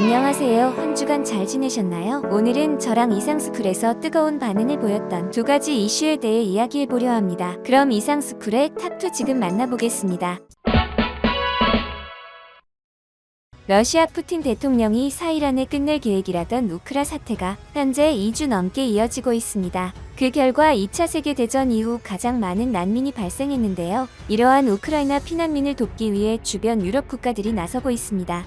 안녕하세요. 한 주간 잘 지내셨나요? 오늘은 저랑 이상스쿨에서 뜨거운 반응을 보였던 두 가지 이슈에 대해 이야기해보려 합니다. 그럼 이상스쿨의 탑2 지금 만나보겠습니다. 러시아 푸틴 대통령이 4일 안에 끝낼 계획이라던 우크라 사태가 현재 2주 넘게 이어지고 있습니다. 그 결과 2차 세계대전 이후 가장 많은 난민이 발생했는데요. 이러한 우크라이나 피난민을 돕기 위해 주변 유럽 국가들이 나서고 있습니다.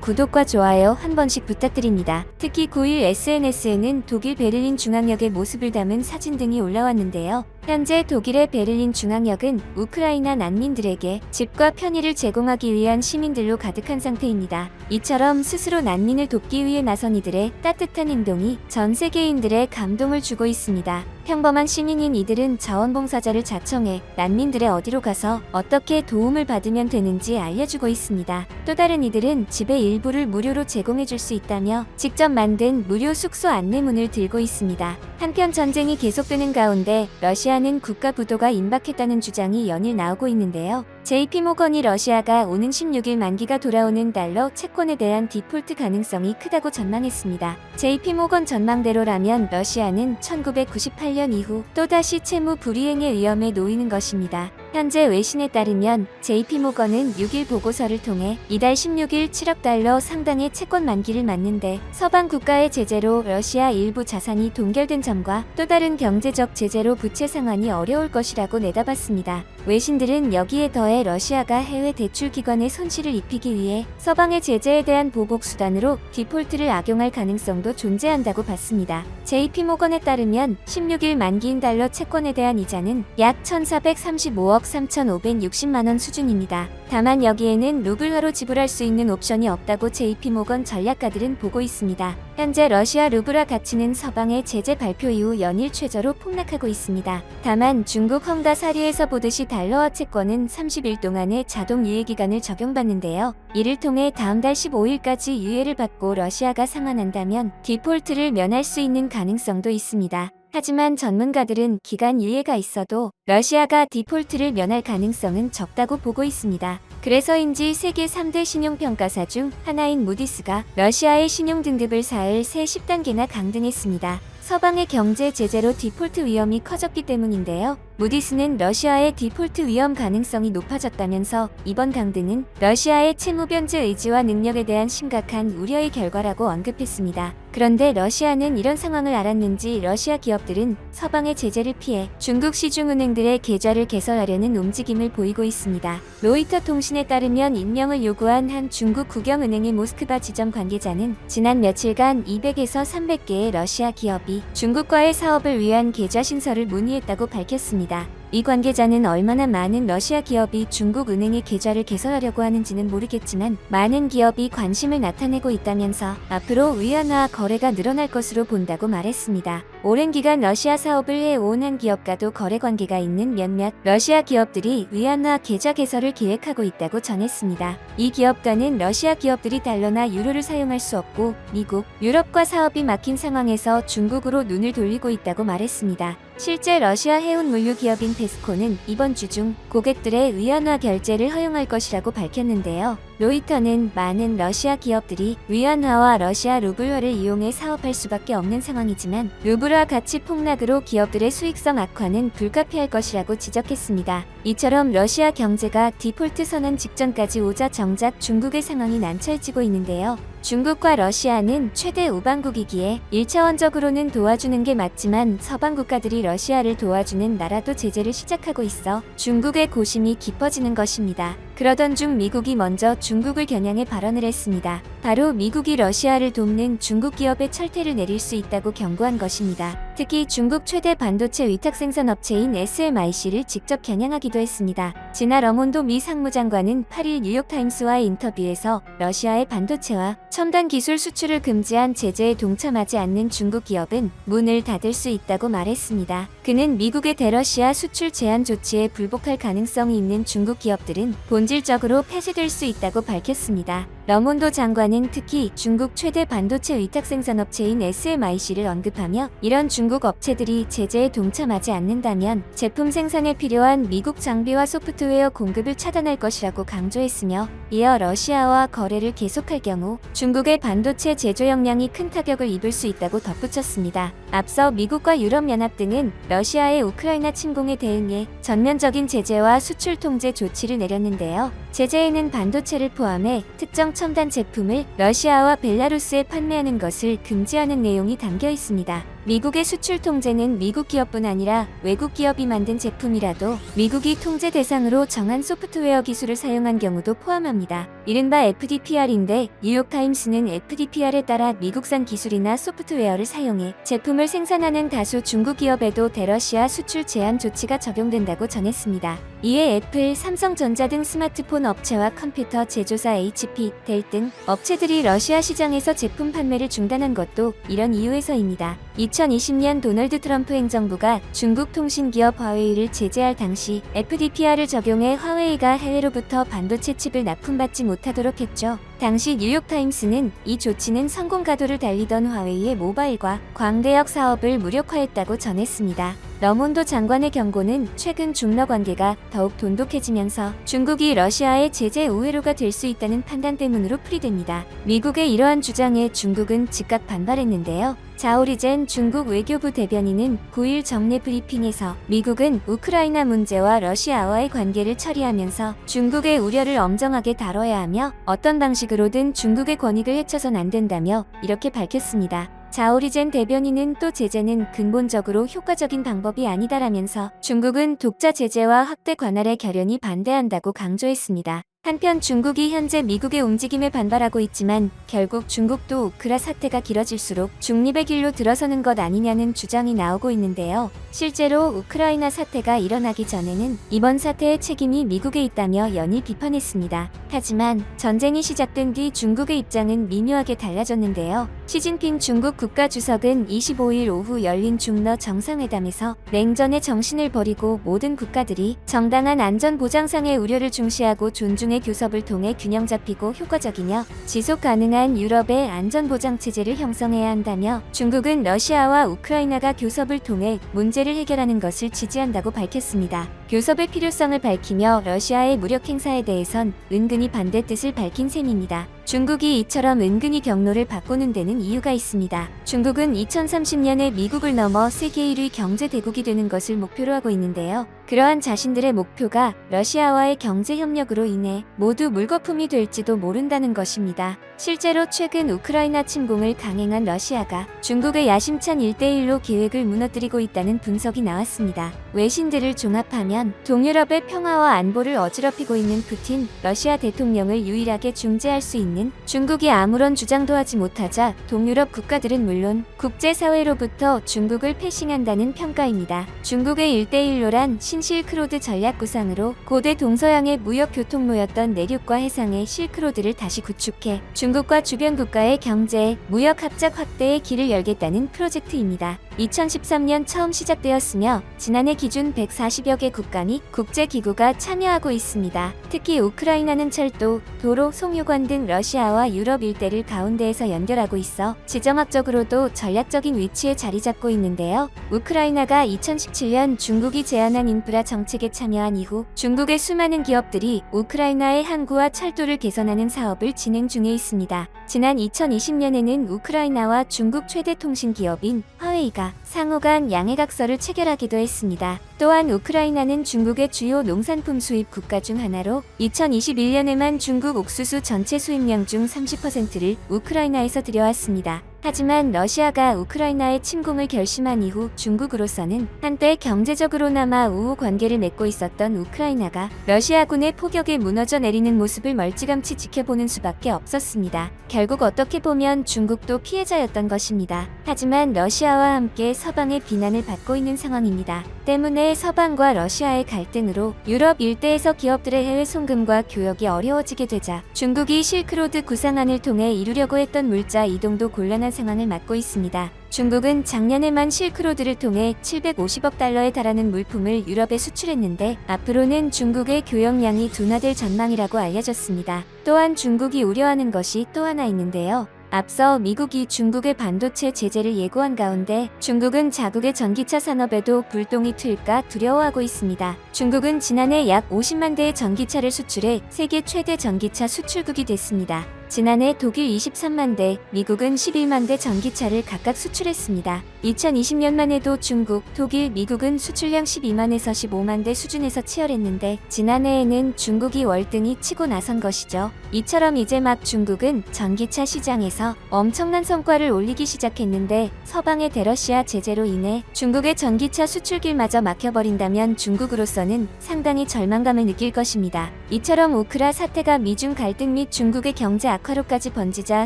구독과 좋아요 한 번씩 부탁드립니다. 특히 9일 SNS에는 독일 베를린 중앙역의 모습을 담은 사진 등이 올라왔는데요. 현재 독일의 베를린 중앙역은 우크라이나 난민들에게 집과 편의를 제공하기 위한 시민들로 가득한 상태입니다. 이처럼 스스로 난민을 돕기 위해 나선 이들의 따뜻한 행동이 전 세계인들의 감동을 주고 있습니다. 평범한 시민인 이들은 자원봉사자를 자청해 난민들의 어디로 가서 어떻게 도움을 받으면 되는지 알려주고 있습니다. 또 다른 이들은 집의 일부를 무료로 제공해줄 수 있다며 직접 만든 무료 숙소 안내문을 들고 있습니다. 한편 전쟁이 계속되는 가운데 러시아는 국가 부도가 임박했다는 주장이 연일 나오고 있는데요. JP모건이 러시아가 오는 16일 만기가 돌아오는 달러 채권에 대한 디폴트 가능성이 크다고 전망했습니다. JP모건 전망대로라면 러시아는 1998년 이후 또다시 채무 불이행의 위험에 놓이는 것입니다. 현재 외신에 따르면 JP모건은 6일 보고서를 통해 이달 16일 7억 달러 상당의 채권 만기를 맞는데 서방 국가의 제재로 러시아 일부 자산이 동결된 점과 또 다른 경제적 제재로 부채 상환이 어려울 것이라고 내다봤습니다. 외신들은 여기에 더해 러시아가 해외 대출 기관에 손실을 입히기 위해 서방의 제재에 대한 보복 수단으로 디폴트를 악용할 가능성도 존재한다고 봤습니다. JP모건에 따르면 16일 만기인 달러 채권에 대한 이자는 약 1,435억 3,560만 원 수준입니다. 다만 여기에는 루블화로 지불할 수 있는 옵션이 없다고 JP모건 전략가들은 보고 있습니다. 현재 러시아 루블화 가치는 서방의 제재 발표 이후 연일 최저로 폭락하고 있습니다. 다만 중국 헝다 사리에서 보듯이 달러화 채권은 30일 동안의 자동 유예 기간을 적용받는데요. 이를 통해 다음 달 15일까지 유예를 받고 러시아가 상환한다면 디폴트를 면할 수 있는 가능성도 있습니다. 하지만 전문가들은 기간 유예가 있어도 러시아가 디폴트를 면할 가능성은 적다고 보고 있습니다. 그래서인지 세계 3대 신용평가사 중 하나인 무디스가 러시아의 신용 등급을 4일 새 10단계나 강등했습니다. 서방의 경제 제재로 디폴트 위험이 커졌기 때문인데요. 무디스는 러시아의 디폴트 위험 가능성이 높아졌다면서 이번 강등은 러시아의 채무 변제 의지와 능력에 대한 심각한 우려의 결과라고 언급했습니다. 그런데 러시아는 이런 상황을 알았는지 러시아 기업들은 서방의 제재를 피해 중국 시중은행들의 계좌를 개설하려는 움직임을 보이고 있습니다. 로이터 통신에 따르면 임명을 요구한 한 중국 국영은행의 모스크바 지점 관계자는 지난 며칠간 200에서 300개의 러시아 기업이 중국과의 사업을 위한 계좌 신설을 문의했다고 밝혔습니다. 이 관계자는 얼마나 많은 러시아 기업이 중국 은행에 계좌를 개설하려고 하는지는 모르겠지만 많은 기업이 관심을 나타내고 있다면서 앞으로 위안화 거래가 늘어날 것으로 본다고 말했습니다. 오랜 기간 러시아 사업을 해온 한 기업과도 거래 관계가 있는 몇몇 러시아 기업들이 위안화 계좌 개설을 계획하고 있다고 전했습니다. 이 기업과는 러시아 기업들이 달러나 유로를 사용할 수 없고 미국, 유럽과 사업이 막힌 상황에서 중국으로 눈을 돌리고 있다고 말했습니다. 실제 러시아 해운 물류 기업인 페스코는 이번 주 중 고객들의 위안화 결제를 허용할 것이라고 밝혔는데요. 로이터는 많은 러시아 기업들이 위안화와 러시아 루블화를 이용해 사업할 수밖에 없는 상황이지만 루블화 가치 폭락으로 기업들의 수익성 악화는 불가피할 것이라고 지적했습니다. 이처럼 러시아 경제가 디폴트 선언 직전까지 오자 정작 중국의 상황이 난처해지고 있는데요. 중국과 러시아는 최대 우방국이기에 1차원적으로는 도와주는 게 맞지만 서방 국가들이 러시아를 도와주는 나라도 제재를 시작하고 있어 중국의 고심이 깊어지는 것입니다. 그러던 중 미국이 먼저 중국을 겨냥해 발언을 했습니다. 바로 미국이 러시아를 돕는 중국 기업의 철퇴를 내릴 수 있다고 경고한 것입니다. 특히 중국 최대 반도체 위탁 생산 업체인 SMIC를 직접 겨냥하기도 했습니다. 지나 러몬도 미 상무장관은 8일 뉴욕타임스와의 인터뷰에서 러시아의 반도체와 첨단 기술 수출을 금지한 제재에 동참하지 않는 중국 기업은 문을 닫을 수 있다고 말했습니다. 그는 미국의 대러시아 수출 제한 조치에 불복할 가능성이 있는 중국 기업들은 본질적으로 폐쇄될 수 있다고 밝혔습니다. 러몬도 장관은 특히 중국 최대 반도체 위탁 생산업체인 SMIC를 언급하며 이런 중국 업체들이 제재에 동참하지 않는다면 제품 생산에 필요한 미국 장비와 소프트웨어 공급을 차단할 것이라고 강조했으며 이어 러시아와 거래를 계속할 경우 중국의 반도체 제조 역량이 큰 타격을 입을 수 있다고 덧붙였습니다. 앞서 미국과 유럽연합 등은 러시아의 우크라이나 침공에 대응해 전면적인 제재와 수출 통제 조치를 내렸는데요. 제재에는 반도체를 포함해 특정 첨단 제품을 러시아와 벨라루스에 판매하는 것을 금지하는 내용이 담겨 있습니다. 미국의 수출 통제는 미국 기업뿐 아니라 외국 기업이 만든 제품이라도 미국이 통제 대상으로 정한 소프트웨어 기술을 사용한 경우도 포함합니다. 이른바 FDPR인데 뉴욕타임스는 FDPR에 따라 미국산 기술이나 소프트웨어를 사용해 제품을 생산하는 다수 중국 기업에도 대러시아 수출 제한 조치가 적용된다고 전했습니다. 이에 애플, 삼성전자 등 스마트폰 업체와 컴퓨터 제조사 HP, 델 등 업체들이 러시아 시장에서 제품 판매를 중단한 것도 이런 이유에서입니다. 2020년 도널드 트럼프 행정부가 중국 통신기업 화웨이를 제재할 당시 FDPR을 적용해 화웨이가 해외로부터 반도체 칩을 납품받지 못하도록 했죠. 당시 뉴욕타임스는 이 조치는 성공 가도를 달리던 화웨이의 모바일과 광대역 사업을 무력화했다고 전했습니다. 러몬도 장관의 경고는 최근 중러 관계가 더욱 돈독해지면서 중국이 러시아의 제재 우회로가 될 수 있다는 판단 때문으로 풀이됩니다. 미국의 이러한 주장에 중국은 즉각 반발했는데요. 자오리젠 중국 외교부 대변인은 9일 정례 브리핑에서 미국은 우크라이나 문제와 러시아와의 관계를 처리하면서 중국의 우려를 엄정하게 다뤄야 하며 어떤 방식으로든 중국의 권익을 해쳐선 안 된다며 이렇게 밝혔습니다. 자오리젠 대변인은 또 제재는 근본적으로 효과적인 방법이 아니다라면서 중국은 독자 제재와 확대 관할에 결연히 반대한다고 강조했습니다. 한편 중국이 현재 미국의 움직임에 반발하고 있지만 결국 중국도 우크라 사태가 길어질수록 중립의 길로 들어서는 것 아니냐는 주장이 나오고 있는데요. 실제로 우크라이나 사태가 일어나기 전에는 이번 사태의 책임이 미국에 있다며 연일 비판했습니다. 하지만 전쟁이 시작된 뒤 중국의 입장은 미묘하게 달라졌는데요. 시진핑 중국 국가주석은 25일 오후 열린 중러 정상회담에서 냉전의 정신을 버리고 모든 국가들이 정당한 안전 보장상의 우려를 중시하고 존중의 교섭을 통해 균형 잡히고 효과적이며 지속 가능한 유럽의 안전보장 체제를 형성해야 한다며 중국은 러시아와 우크라이나가 교섭을 통해 문제를 해결하는 것을 지지한다고 밝혔습니다. 교섭의 필요성을 밝히며 러시아의 무력 행사에 대해선 은근히 반대 뜻을 밝힌 셈입니다. 중국이 이처럼 은근히 경로를 바꾸는 데는 이유가 있습니다. 중국은 2030년에 미국을 넘어 세계 1위 경제 대국이 되는 것을 목표로 하고 있는데요. 그러한 자신들의 목표가 러시아와의 경제 협력으로 인해 모두 물거품이 될지도 모른다는 것입니다. 실제로 최근 우크라이나 침공을 강행한 러시아가 중국의 야심찬 1대1로 계획을 무너뜨리고 있다는 분석이 나왔습니다. 외신들을 종합하면 동유럽의 평화와 안보를 어지럽히고 있는 푸틴 러시아 대통령을 유일하게 중재할 수 있는 중국이 아무런 주장도 하지 못하자 동유럽 국가들은 물론 국제사회로부터 중국을 패싱한다는 평가입니다. 중국의 1대1로란 신실크로드 전략구상으로 고대 동서양의 무역 교통로였던 내륙과 해상의 실크로드를 다시 구축해 중국과 주변 국가의 경제, 무역 합작 확대의 길을 열겠다는 프로젝트입니다. 2013년 처음 시작되었으며 지난해 기준 140여 개 국가 및 국제기구가 참여하고 있습니다. 특히 우크라이나는 철도, 도로, 송유관 등 러시아와 유럽 일대를 가운데에서 연결하고 있어 지정학적으로도 전략적인 위치에 자리 잡고 있는데요. 우크라이나가 2017년 중국이 제안한 인프라 정책에 참여한 이후 중국의 수많은 기업들이 우크라이나의 항구와 철도를 개선하는 사업을 진행 중에 있습니다. 지난 2020년에는 우크라이나와 중국 최대 통신 기업인 화웨이가 상호 간 양해각서를 체결하기도 했습니다. 또한 우크라이나는 중국의 주요 농산품 수입 국가 중 하나로 2021년에만 중국 옥수수 전체 수입량 중 30%를 우크라이나에서 들여왔습니다. 하지만 러시아가 우크라이나의 침공을 결심한 이후 중국으로서는 한때 경제적으로나마 우호 관계를 맺고 있었던 우크라이나가 러시아군의 포격에 무너져 내리는 모습을 멀찌감치 지켜보는 수밖에 없었습니다. 결국 어떻게 보면 중국도 피해자였던 것입니다. 하지만 러시아와 함께 서방의 비난을 받고 있는 상황입니다. 때문에 서방과 러시아의 갈등으로 유럽 일대에서 기업들의 해외 송금과 교역이 어려워지게 되자 중국이 실크로드 구상안을 통해 이루려고 했던 물자 이동도 곤란한 위험한 상황을 맞고 있습니다. 중국은 작년에만 실크로드를 통해 750억 달러에 달하는 물품을 유럽에 수출했는데 앞으로는 중국의 교역량이 둔화될 전망이라고 알려졌습니다. 또한 중국이 우려하는 것이 또 하나 있는데요. 앞서 미국이 중국의 반도체 제재를 예고한 가운데 중국은 자국의 전기차 산업에도 불똥이 튈까 두려워하고 있습니다. 중국은 지난해 약 50만 대의 전기차를 수출해 세계 최대 전기차 수출국이 됐습니다. 지난해 독일 23만 대, 미국은 11만 대 전기차를 각각 수출했습니다. 2020년만 해도 중국, 독일, 미국은 수출량 12만에서 15만 대 수준에서 치열했는데 지난해에는 중국이 월등히 치고 나선 것이죠. 이처럼 이제 막 중국은 전기차 시장에서 엄청난 성과를 올리기 시작했는데 서방의 대러시아 제재로 인해 중국의 전기차 수출길마저 막혀버린다면 중국으로서는 상당히 절망감을 느낄 것입니다. 이처럼 우크라 사태가 미중 갈등 및 중국의 경제 악화로까지 번지자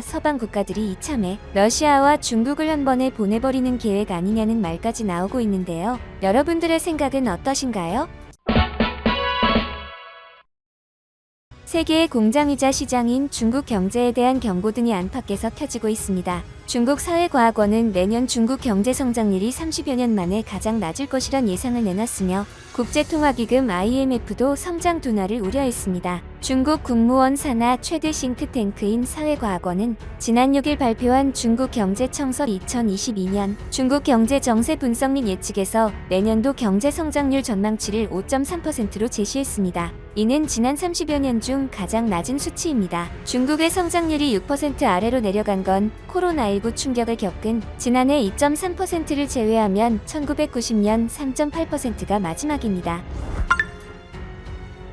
서방 국가들이 이참에 러시아와 중국을 한 번에 보내버리는 계획 아니냐는 말까지 나오고 있는데요. 여러분들의 생각은 어떠신가요? 세계의 공장이자 시장인 중국 경제에 대한 경고등이 안팎에서 켜지고 있습니다. 중국 사회과학원은 내년 중국 경제 성장률이 30여 년 만에 가장 낮을 것이란 예상을 내놨으며 국제통화기금 IMF도 성장 둔화를 우려했습니다. 중국 국무원 산하 최대 싱크탱크인 사회과학원은 지난 6일 발표한 중국 경제청설 2022년 중국 경제 정세 분석 및 예측에서 내년도 경제 성장률 전망치를 5.3%로 제시했습니다. 이는 지난 30여 년 중 가장 낮은 수치입니다. 중국의 성장률이 6% 아래로 내려간 건 코로나19 충격을 겪은 지난해 2.3%를 제외하면 1990년 3.8%가 마지막입니다.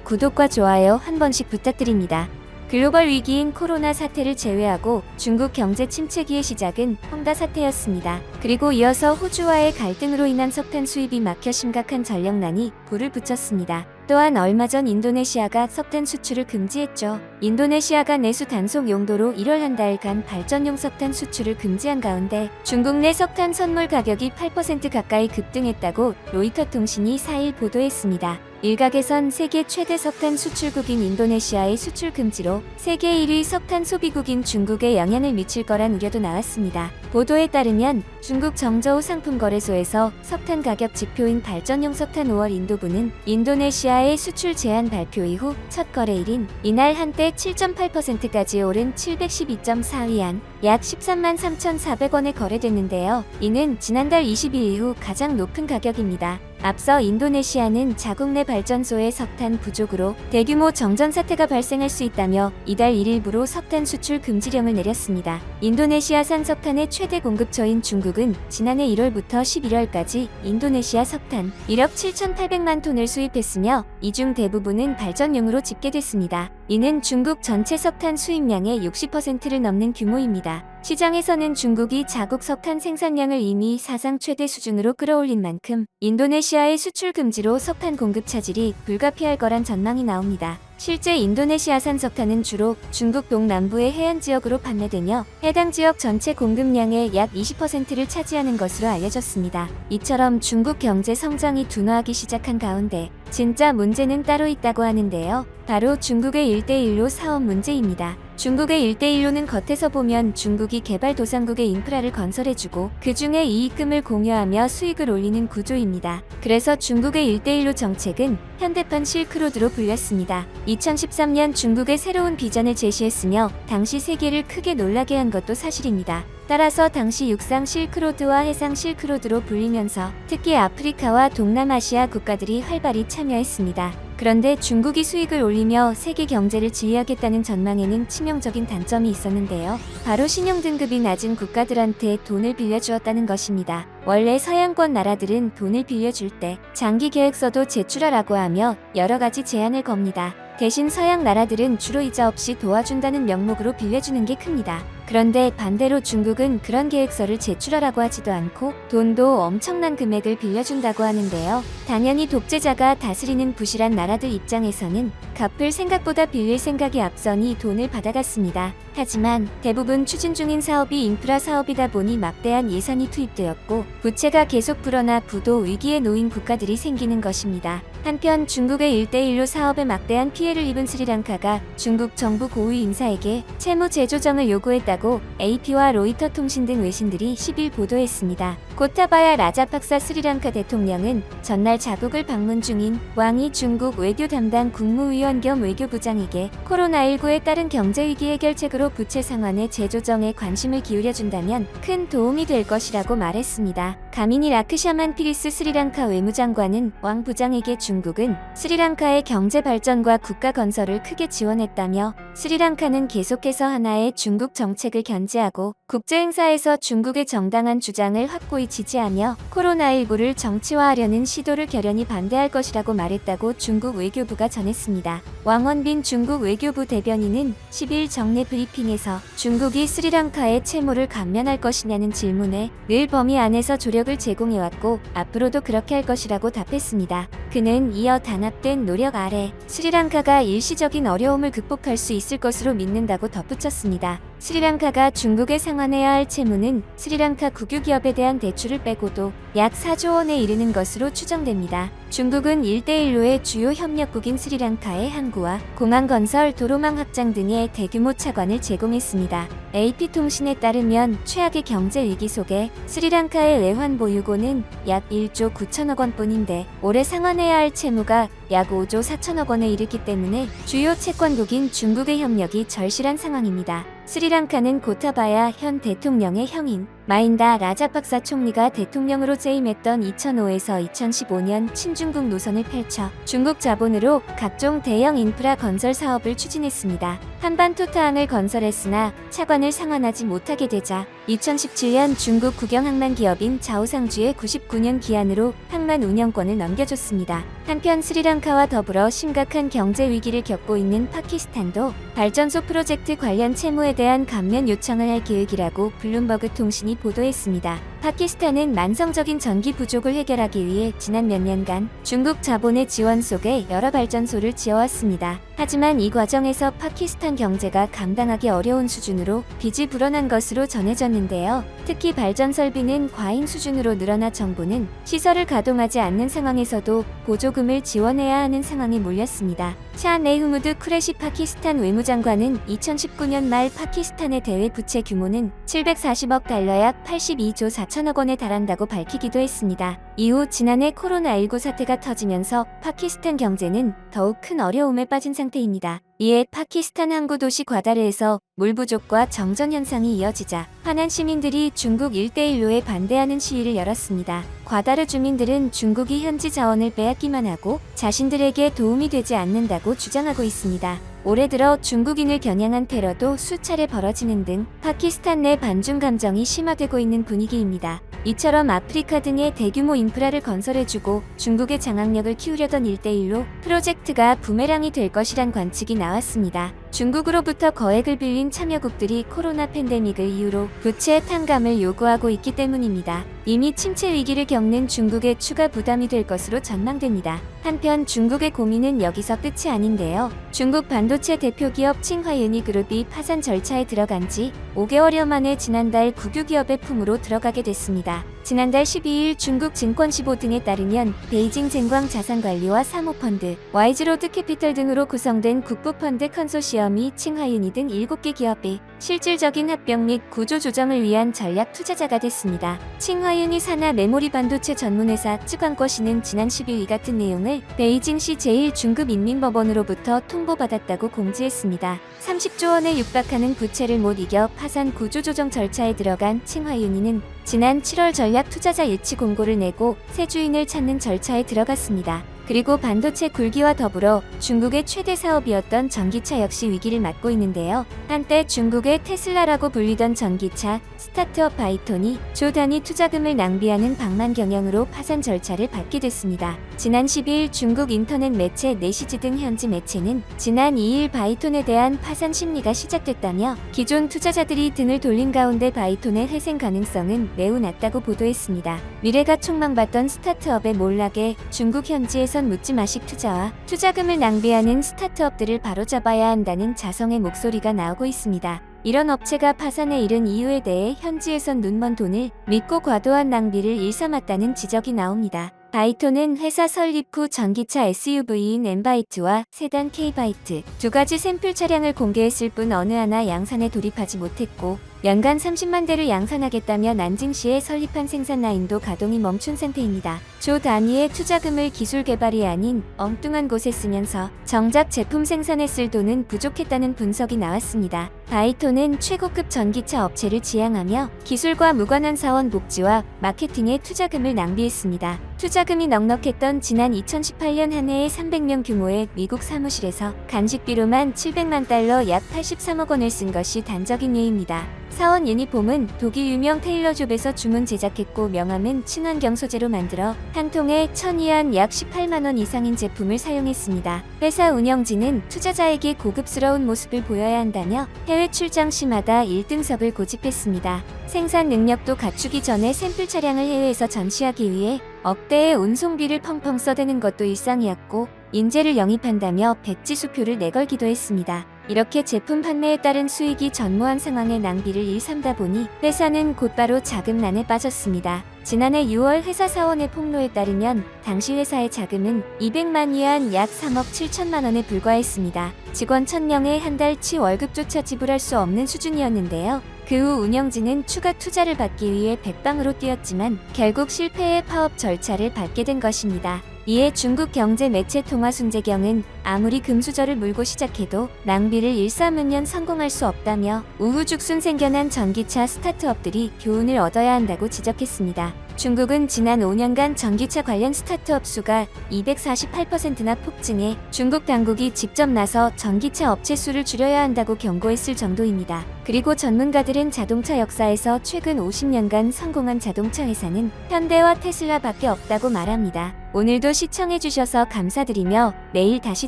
구독과 좋아요 한 번씩 부탁드립니다. 글로벌 위기인 코로나 사태를 제외하고 중국 경제 침체기의 시작은 헝다 사태였습니다. 그리고 이어서 호주와의 갈등으로 인한 석탄 수입이 막혀 심각한 전력난이 불을 붙였습니다. 또한 얼마 전 인도네시아가 석탄 수출을 금지했죠. 인도네시아가 내수 단속 용도로 1월 한 달간 발전용 석탄 수출을 금지한 가운데 중국 내 석탄 선물 가격이 8% 가까이 급등했다고 로이터 통신이 4일 보도했습니다. 일각에선 세계 최대 석탄 수출국인 인도네시아의 수출 금지로 세계 1위 석탄 소비국인 중국에 영향을 미칠 거란 우려도 나왔습니다. 보도에 따르면 중국 정저우 상품거래소에서 석탄 가격 지표인 발전용 석탄 5월 인도분은 인도네시아의 수출 제한 발표 이후 첫 거래일인 이날 한때 7.8%까지 오른 712.4위안 약 13만 3,400원에 거래됐는데요. 이는 지난달 20일 이후 가장 높은 가격입니다. 앞서 인도네시아는 자국 내 발전소의 석탄 부족으로 대규모 정전 사태가 발생할 수 있다며 이달 1일부로 석탄 수출 금지령을 내렸습니다. 인도네시아산 석탄의 최대 공급처인 중국은 지난해 1월부터 11월까지 인도네시아 석탄 1억 7,800만 톤을 수입했으며 이 중 대부분은 발전용으로 집계됐습니다. 이는 중국 전체 석탄 수입량의 60%를 넘는 규모입니다. 시장에서는 중국이 자국 석탄 생산량을 이미 사상 최대 수준으로 끌어올린 만큼 인도네시아의 수출 금지로 석탄 공급 차질이 불가피할 거란 전망이 나옵니다. 실제 인도네시아산 석탄은 주로 중국 동남부의 해안 지역으로 판매되며 해당 지역 전체 공급량의 약 20%를 차지하는 것으로 알려졌습니다. 이처럼 중국 경제 성장이 둔화하기 시작한 가운데 진짜 문제는 따로 있다고 하는데요. 바로 중국의 1대1로 사업 문제입니다. 중국의 1대1로는 겉에서 보면 중국이 개발도상국의 인프라를 건설해주고 그 중에 이익금을 공유하며 수익을 올리는 구조입니다. 그래서 중국의 1대1로 정책은 현대판 실크로드로 불렸습니다. 2013년 중국의 새로운 비전을 제시했으며 당시 세계를 크게 놀라게 한 것도 사실입니다. 따라서 당시 육상 실크로드와 해상 실크로드로 불리면서 특히 아프리카와 동남아시아 국가들이 활발히 참여했습니다. 그런데 중국이 수익을 올리며 세계 경제를 지휘하겠다는 전망에는 치명적인 단점이 있었는데요. 바로 신용등급이 낮은 국가들한테 돈을 빌려주었다는 것입니다. 원래 서양권 나라들은 돈을 빌려줄 때 장기 계획서도 제출하라고 하며 여러 가지 제한을 겁니다. 대신 서양 나라들은 주로 이자 없이 도와준다는 명목으로 빌려주는 게 큽니다. 그런데 반대로 중국은 그런 계획서를 제출하라고 하지도 않고 돈도 엄청난 금액을 빌려준다고 하는데요. 당연히 독재자가 다스리는 부실한 나라들 입장에서는 갚을 생각보다 빌릴 생각이 앞서니 돈을 받아갔습니다. 하지만 대부분 추진 중인 사업이 인프라 사업이다 보니 막대한 예산이 투입되었고 부채가 계속 불어나 부도 위기에 놓인 국가들이 생기는 것입니다. 한편 중국의 1대1로 사업에 막대한 피해를 입은 스리랑카가 중국 정부 고위 인사에게 채무 재조정을 요구했다 있다고 AP와 로이터 통신 등 외신들이 10일 보도했습니다. 고타바야 라자팍사 스리랑카 대통령은 전날 자국을 방문 중인 왕이 중국 외교 담당 국무위원 겸 외교부장에게 코로나19에 따른 경제위기 해결책으로 부채 상환의 재조정에 관심을 기울여준다면 큰 도움이 될 것이라고 말했습니다. 가미니 라크샤만 피리스 스리랑카 외무장관은 왕 부장에게 중국은 스리랑카의 경제 발전과 국가 건설을 크게 지원했다며 스리랑카는 계속해서 하나의 중국 정책을 견지하고 국제행사에서 중국의 정당한 주장을 확고히 지지하며 코로나19를 정치화하려는 시도를 결연히 반대할 것이라고 말했다고 중국 외교부가 전했습니다. 왕원빈 중국 외교부 대변인은 10일 정례 브리핑에서 중국이 스리랑카의 채무를 감면할 것이냐는 질문에 늘 범위 안에서 조력을 제공해왔고 앞으로도 그렇게 할 것이라고 답했습니다. 그는 이어 단합된 노력 아래 스리랑카가 일시적인 어려움을 극복할 수 있을 것으로 믿는다고 덧붙였습니다. 스리랑카가 중국에 상환해야 할 채무는 스리랑카 국유기업에 대한 대출을 빼고도 약 4조 원에 이르는 것으로 추정됩니다. 중국은 1대1로의 주요 협력국인 스리랑카에 항구와 공항 건설, 도로망 확장 등의 대규모 차관을 제공했습니다. AP통신에 따르면 최악의 경제 위기 속에 스리랑카의 외환 보유고는 약 1조 9천억 원뿐인데 올해 상환해야 할 채무가 약 5조 4천억 원에 이르기 때문에 주요 채권국인 중국의 협력이 절실한 상황입니다. 스리랑카는 고타바야 현 대통령의 형인 마힌다 라자팍사 총리가 대통령으로 재임했던 2005에서 2015년 친중국 노선을 펼쳐 중국 자본으로 각종 대형 인프라 건설 사업을 추진했습니다. 한반토타항을 건설했으나 차관을 상환하지 못하게 되자 2017년 중국 국영항만 기업인 자오상주에 99년 기한으로 항만 운영권을 넘겨줬습니다. 한편 스리랑카와 더불어 심각한 경제 위기를 겪고 있는 파키스탄도 발전소 프로젝트 관련 채무에 대한 감면 요청을 할 계획이라고 블룸버그 통신이 보도했습니다. 파키스탄은 만성적인 전기 부족을 해결하기 위해 지난 몇 년간 중국 자본의 지원 속에 여러 발전소를 지어왔습니다. 하지만 이 과정에서 파키스탄 경제가 감당하기 어려운 수준으로 빚이 불어난 것으로 전해졌는데요. 특히 발전 설비는 과잉 수준으로 늘어나 정부는 시설을 가동하지 않는 상황에서도 보조금을 지원해야 하는 상황에 몰렸습니다. 샤 네흐무드 쿠레시 파키스탄 외무장관은 2019년 말 파키스탄의 대외 부채 규모는 740억 달러 약 82조 4천억 원에 달한다고 밝히기도 했습니다. 이후 지난해 코로나19 사태가 터지면서 파키스탄 경제는 더욱 큰 어려움에 빠진 상태입니다. 이에 파키스탄 항구 도시 과다르에서 물 부족과 정전 현상이 이어지자 화난 시민들이 중국 1대1로에 반대하는 시위를 열었습니다. 과다르 주민들은 중국이 현지 자원을 빼앗기만 하고 자신들에게 도움이 되지 않는다고 주장하고 있습니다. 올해 들어 중국인을 겨냥한 테러도 수차례 벌어지는 등 파키스탄 내 반중 감정이 심화되고 있는 분위기입니다. 이처럼 아프리카 등의 대규모 인프라를 건설해주고 중국의 장악력을 키우려던 1대1로 프로젝트가 부메랑이 될 것이란 관측이 나왔습니다. 중국으로부터 거액을 빌린 참여국들이 코로나 팬데믹을 이유로 부채 탕감을 요구하고 있기 때문입니다. 이미 침체 위기를 겪는 중국의 추가 부담이 될 것으로 전망됩니다. 한편 중국의 고민은 여기서 끝이 아닌데요. 중국 반도체 대표기업 칭화윤이 그룹이 파산 절차에 들어간 지 5개월여 만에 지난달 국유기업의 품으로 들어가게 됐습니다. 지난달 12일 중국 증권15 등에 따르면 베이징 쟁광 자산관리와 사모펀드, 와이즈로드 캐피털 등으로 구성된 국부펀드 컨소시엄이 칭화윤이 등 7개 기업의 실질적인 합병 및 구조 조정을 위한 전략 투자자가 됐습니다. 칭화윤이 산하 메모리 반도체 전문회사 쯔광꺼시는 지난 10일 이 같은 내용을 베이징시 제1중급인민법원으로부터 통보받았다고 공지했습니다. 30조 원에 육박하는 부채를 못 이겨 파산 구조조정 절차에 들어간 칭화윤이는 지난 7월 전략 투자자 일치 공고를 내고 새 주인을 찾는 절차에 들어갔습니다. 그리고 반도체 굴기와 더불어 중국의 최대 사업이었던 전기차 역시 위기를 맞고 있는데요. 한때 중국의 테슬라라고 불리던 전기차 스타트업 바이톤이 조 단위 투자금을 낭비하는 방만 경영으로 파산 절차를 밟게 됐습니다. 지난 12일 중국 인터넷 매체 네시즈 등 현지 매체는 지난 2일 바이톤에 대한 파산 심리가 시작됐다며 기존 투자자들이 등을 돌린 가운데 바이톤의 회생 가능성은 매우 낮다고 보도했습니다. 미래가 촉망받던 스타트업의 몰락에 중국 현지에선 묻지마식 투자와 투자금을 낭비하는 스타트업들을 바로잡아야 한다는 자성의 목소리가 나오고 있습니다. 이런 업체가 파산에 이른 이유에 대해 현지에선 눈먼 돈을 믿고 과도한 낭비를 일삼았다는 지적이 나옵니다. 바이톤은 회사 설립 후 전기차 SUV인 엠바이트와 세단 K바이트 두 가지 샘플 차량을 공개했을 뿐 어느 하나 양산에 돌입하지 못했고 연간 30만 대를 양산하겠다며 난징시에 설립한 생산 라인도 가동이 멈춘 상태입니다. 조 단위의 투자금을 기술 개발이 아닌 엉뚱한 곳에 쓰면서 정작 제품 생산에 쓸 돈은 부족했다는 분석이 나왔습니다. 바이토는 최고급 전기차 업체를 지향하며 기술과 무관한 사원 복지와 마케팅에 투자금을 낭비했습니다. 투자금이 넉넉했던 지난 2018년 한 해에 300명 규모의 미국 사무실에서 간식비로만 700만 달러 약 83억 원을 쓴 것이 단적인 예입니다. 사원 유니폼은 독일 유명 테일러숍에서 주문 제작했고 명함은 친환경 소재로 만들어 한 통에 1000위안 약 18만 원 이상인 제품을 사용했습니다. 회사 운영진은 투자자에게 고급스러운 모습을 보여야 한다며 해외 출장 시마다 1등석을 고집했습니다. 생산 능력도 갖추기 전에 샘플 차량을 해외에서 전시하기 위해 억대의 운송비를 펑펑 써대는 것도 일상이었고 인재를 영입한다며 백지수표를 내걸기도 했습니다. 이렇게 제품 판매에 따른 수익이 전무한 상황에 낭비를 일삼다 보니 회사는 곧바로 자금난에 빠졌습니다. 지난해 6월 회사 사원의 폭로에 따르면 당시 회사의 자금은 200만 위안 약 3억 7천만 원에 불과했습니다. 직원 1000명의 한 달치 월급조차 지불할 수 없는 수준이었는데요. 그 후 운영진은 추가 투자를 받기 위해 백방으로 뛰었지만 결국 실패의 파업 절차를 밟게 된 것입니다. 이에 중국 경제 매체 통화 순재경은 아무리 금수저를 물고 시작해도 낭비를 일삼으면 성공할 수 없다며 우후죽순 생겨난 전기차 스타트업들이 교훈을 얻어야 한다고 지적했습니다. 중국은 지난 5년간 전기차 관련 스타트업 수가 248%나 폭증해 중국 당국이 직접 나서 전기차 업체 수를 줄여야 한다고 경고했을 정도입니다. 그리고 전문가들은 자동차 역사에서 최근 50년간 성공한 자동차 회사는 현대와 테슬라밖에 없다고 말합니다. 오늘도 시청해주셔서 감사드리며 내일 다시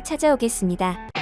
찾아오겠습니다.